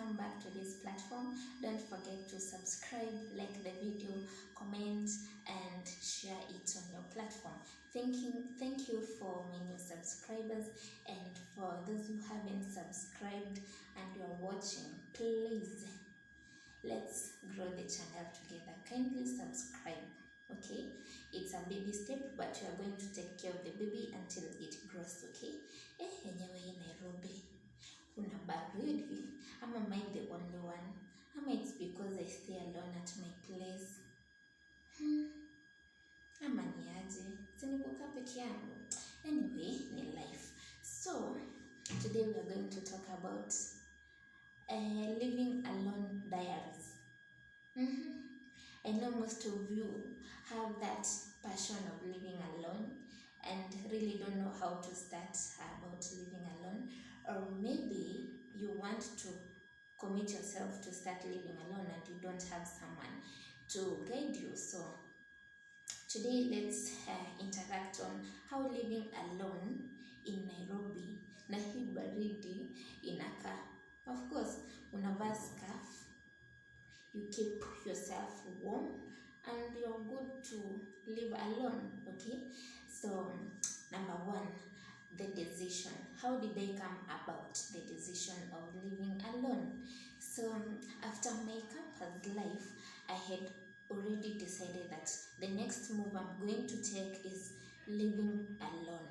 welcome back to this platform. Don't forget to subscribe, like the video, comment and share it on your platform. Thank you for my new subscribers, and for those who haven't subscribed and you're watching, please let's grow the channel together. Kindly subscribe. Okay, it's a baby step, but you are going to take care of the baby until it grows. Okay. Yenyewe hii Nairobi kuna baridi, ama am I the only one, ama it's because I stay alone at my place, ama ni aje, sinikukaa peke yangu. Anyway, ni life. So today we are going to talk about living alone diaries. I know most of you have that passion of living alone and really don't know how to start about living alone, or maybe you want to commit yourself to start living alone and you don't have someone to guide you. So today let's interact on how living alone in Nairobi na hii baridi inakaa. Of course, unavaa scarf, you keep yourself warm, and you're good to live alone. Okay, so number one, the decision. How did I come about the decision of living alone? So after my campus life, I had already decided that the next move I'm going to take is living alone,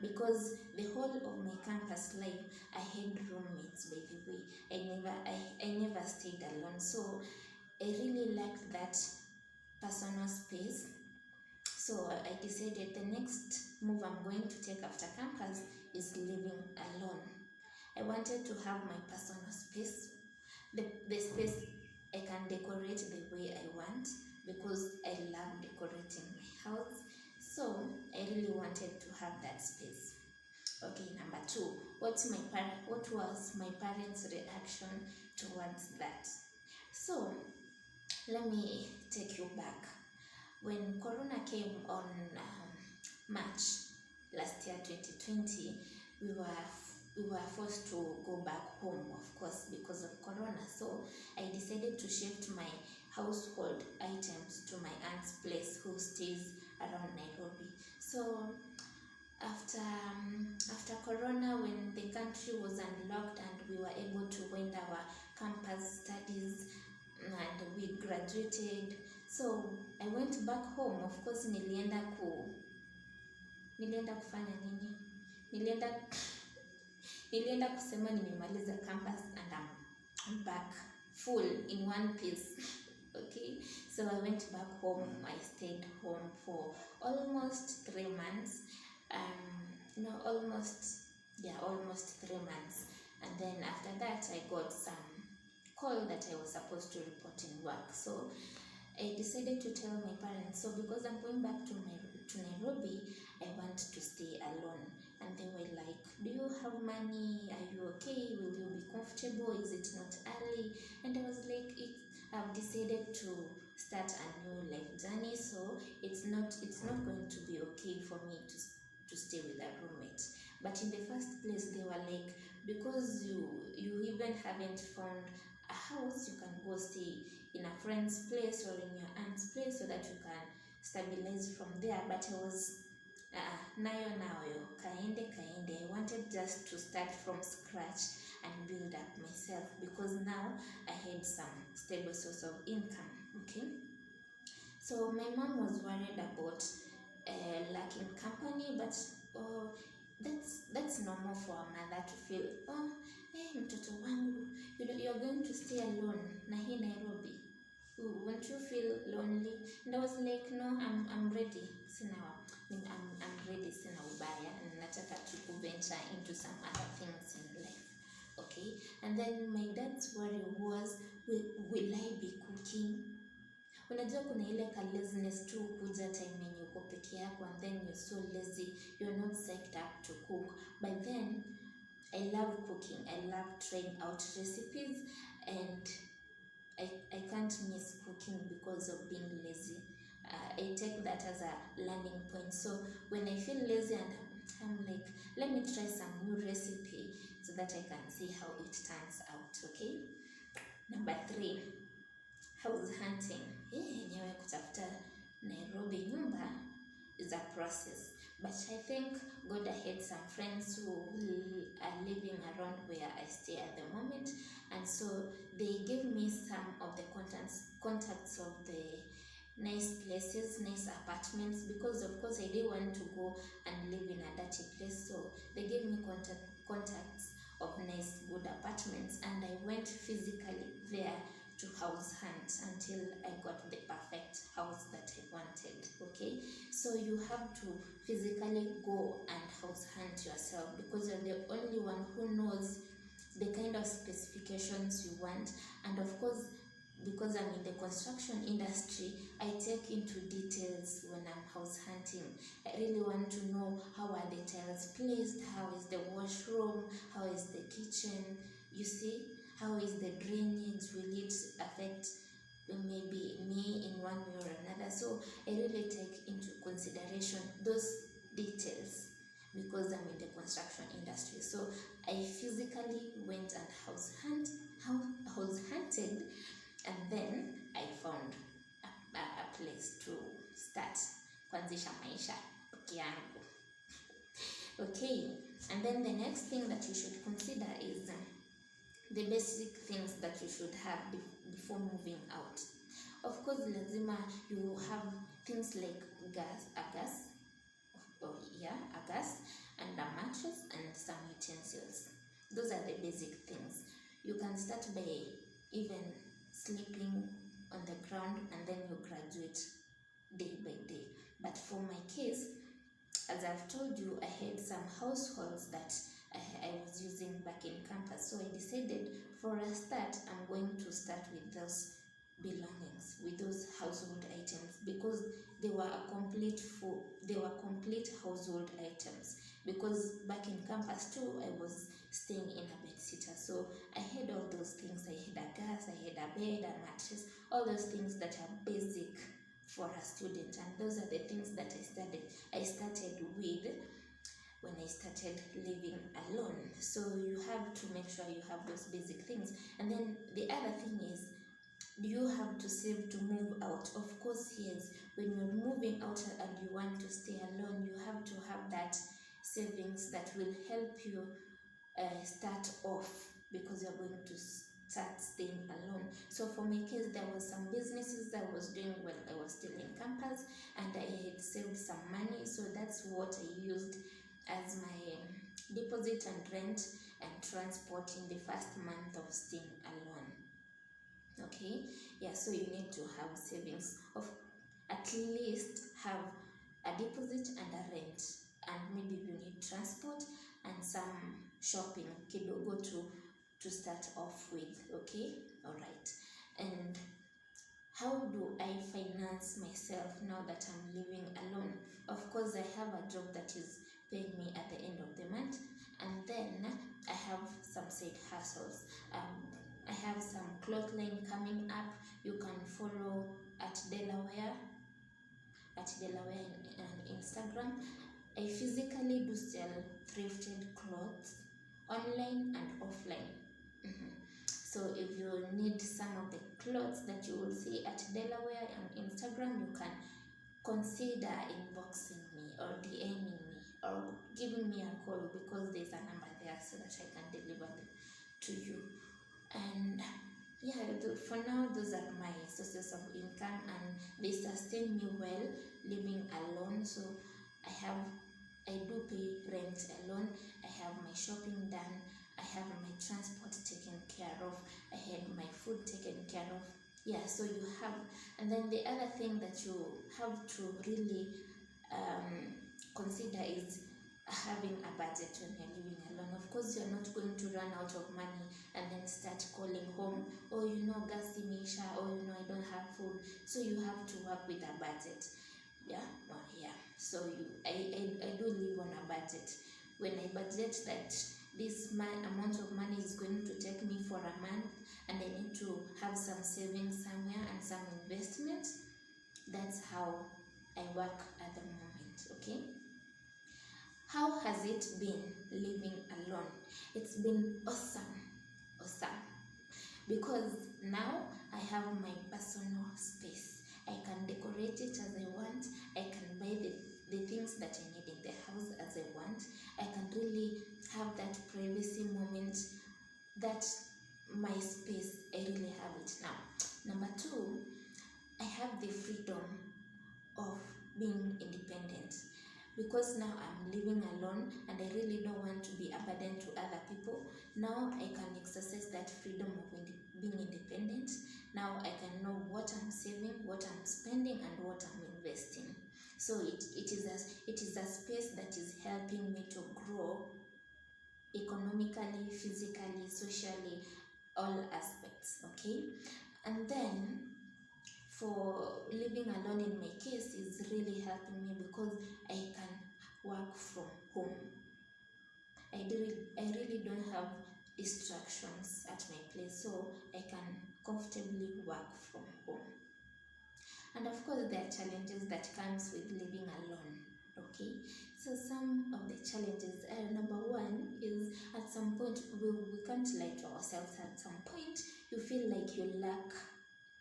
because the whole of my campus life I had roommates. By the way, I never stayed alone, so I really liked that personal space. So I decided the next move I'm going to take after campus is living alone. I wanted to have my personal space, the space I can decorate the way I want, because I love decorating my house. So I really wanted to have that space. Okay, number two, what was my parents' reaction towards that? So let me take you back. When Corona came on March last year, 2020, we were forced to go back home, of course, because of Corona. So I decided to shift my household items to my aunt's place, who stays around Nairobi. So after Corona, when the country was unlocked and we were able to end our campus studies and we graduated, so I went back home. Of course, nilienda kufanya nini? Nilienda kusema nimemaliza campus and I'm back full in one piece. Okay, so I went back home. I stayed home for almost 3 months. Almost 3 months. And then after that, I got some call that I was supposed to report in work. So I decided to tell my parents, so because I'm going back to Nairobi, I want to stay alone. And they were like, do you have money? Are you okay? Will you be comfortable? Is it not early? And I was like, I've decided to start a new life journey, so it's not going to be okay for me to stay with a roommate. But in the first place, they were like, because you even haven't found a house, you can go stay in a friend's place or in your aunt's place so that you can stabilize from there. But I was nayo kaende. I wanted just to start from scratch and build up myself, because now I had some stable source of income. Okay, so my mom was worried about lacking company, but that's normal for a mother to feel, mtoto wangu, you're going to stay alone na hii Nairobi, won't you feel lonely? And I was like, no, I'm ready. I'm ready, sina ubaya, and nataka to venture into some other things in life. Okay, and then my dad's worry was, will I be cooking? Unajua kuna ile laziness tu kuja time yenye uko peke yako, and then you're so lazy, you're not psyched up to cook. But then I love cooking. I love trying out recipes, and I can't miss cooking because of being lazy. I take that as a learning point. So when I feel lazy and I'm like, let me try some new recipe, it's so that I can see how it turns out. Okay. Number 3, house hunting. Yenyewe kutafuta Nairobi nyumba is a process, but I thank God I had some friends who are living around where I stay at the moment, and so they gave me some of the contacts of the nice places, nice apartments, because of course I didn't want to go and live in a dirty place. So they gave me contacts of nice good apartments, and I went physically there to house hunt until I got the perfect house that I wanted. Okay, so you have to physically go and house hunt yourself, because you're the only one who knows the kind of specifications you want. And of course, because I'm in the construction industry, I take into details when I'm house hunting. I really want to know how are the tiles placed, how is the washroom, how is the kitchen, you see, how is the drainage, will it affect maybe me in one way or another. So I really take into consideration those details because I'm in the construction industry. So I physically went and house hunted, and then I found a place to start kuanzisha maisha yangu. Okay, and then the next thing that you should consider is the basic things that you should have before moving out. Of course, lazima you have things like a gas, and a mattress and some utensils. Those are the basic things. You can start by even sleeping on the ground, and then you graduate day by day. But for my case, as I've told you, I had some households that I was using back in campus. So I decided for a start, I'm going to start with those belongings, with those household items, because they were complete household items. Because back in campus too, I was staying in a bed sitter. So I had all those things. I had a gas, I had a bed, a mattress, all those things that are basic for a student, and those are the things that I started with when I started living alone. So you have to make sure you have those basic things. And then the other thing is, do you have to save to move out? Of course, yes. When you're moving out and you want to stay alone, you have to have that savings that will help you start off, because you're going to start staying alone. So for my case, there was some businesses that I was doing when I was still in campus, and I had saved some money, so that's what I used as my deposit and rent and transport in the first month of staying alone. Okay, yeah, so you need to have savings of at least have a deposit and a rent, and maybe you need transport and some shopping kidogo to start off with. Okay, all right. And how do I finance myself now that I'm living alone? Of course, I have a job that is paying me at the end of the month, and then I have some side hustles. I have some clothing coming up. You can follow at Delaware on Instagram. I physically do sell thrifted clothes online and offline. So if you need some of the clothes that you will see at Delaware on Instagram, you can consider inboxing me or DMing me or giving me a call, because there's a number there so that I can deliver them to you. And yeah, for now, those are my sources of income, and they sustain me well living alone. So I do pay rent alone, I have my shopping done, I have my transport taken care of, I had my food taken care of. Yeah, so you have, and then the other thing that you have to really consider is having a budget when you're living alone. Of course, you're not going to run out of money and then start calling home, oh, gas imeisha, oh, I don't have food. So you have to work with a budget. Yeah. So I do live on a budget. When I budget that this amount of money is going to take me for a month, and I need to have some savings somewhere and some investment, that's how I work at the moment. Okay. How has it been living alone? It's been awesome, because now I have my personal space. I can decorate it as I want. I can buy the things that I need in the house as I want. I can really have that privacy moment, that my space. I really have it now. Number two, I have the freedom of being independent, because now I'm living alone and I really don't want to be a burden to other people. Now I can exercise that freedom of being independent. Now I can know what I'm saving, what I'm spending, and what I'm investing. So it is a space that is helping me to grow economically, physically, socially, all aspects. Okay. And then for living alone in my case is really helping me because I can work from home. I really don't have distractions at my place, so I can comfortably work from home. And of course, there are challenges that comes with living alone. Okay, so some of the challenges, number one is at some point we can't lie to ourselves. At some point, you feel like you lack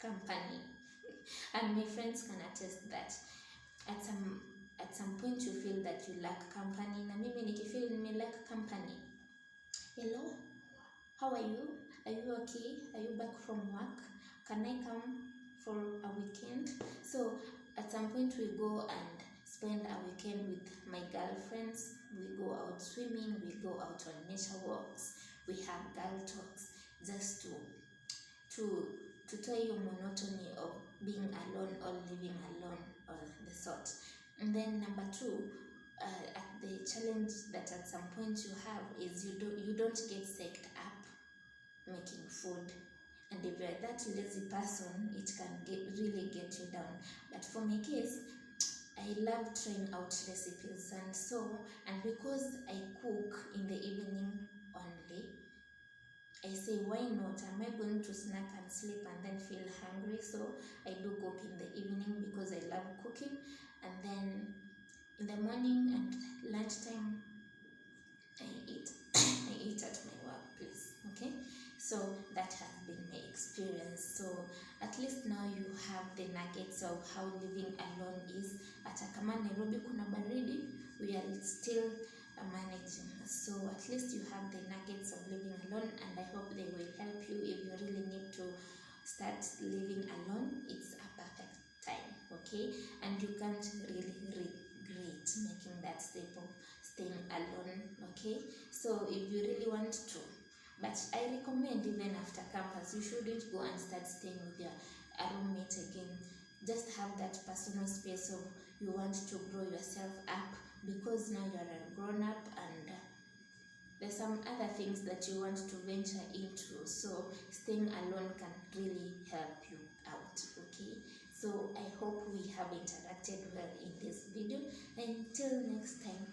company, and my friends can attest that at some point you feel that you lack company. Na mimi nikifeel me lack company, hello, how are you? Are you okay? Are you back from work? Can I come for a weekend? So at some point we go and spend a weekend with my girlfriends. We go out swimming, we go out on nature walks, we have girl talks, just to tell you monotony of being alone or living alone or the sort. And then number two, the challenge that at some point you have is you don't get psyched up making food, and if you're that lazy person, it can really get you down. But for my case, I love trying out recipes, and because I cook in the evening only, I say, why not? Am I going to snack and sleep and then feel hungry? So I do cook in the evening because I love cooking, and then in the morning and lunchtime I eat I eat at my workplace. Okay, so that has been my experience. So at least now you have the nuggets of how living alone is. Hata kama Nairobi kuna baridi, we are still managing. So at least you have the nuggets of living alone, and I hope they will help you. If you really need to start living alone, it's a perfect time. Okay, and you can't really regret making that step of staying alone. Okay, so if you really want to, but I recommend even after campus, you shouldn't go and start staying with your roommate again. Just have that personal space of you want to grow yourself up, because now you're a grown up and there's some other things that you want to venture into. So staying alone can really help you out. Okay, so I hope we have interacted well in this video. Until next time,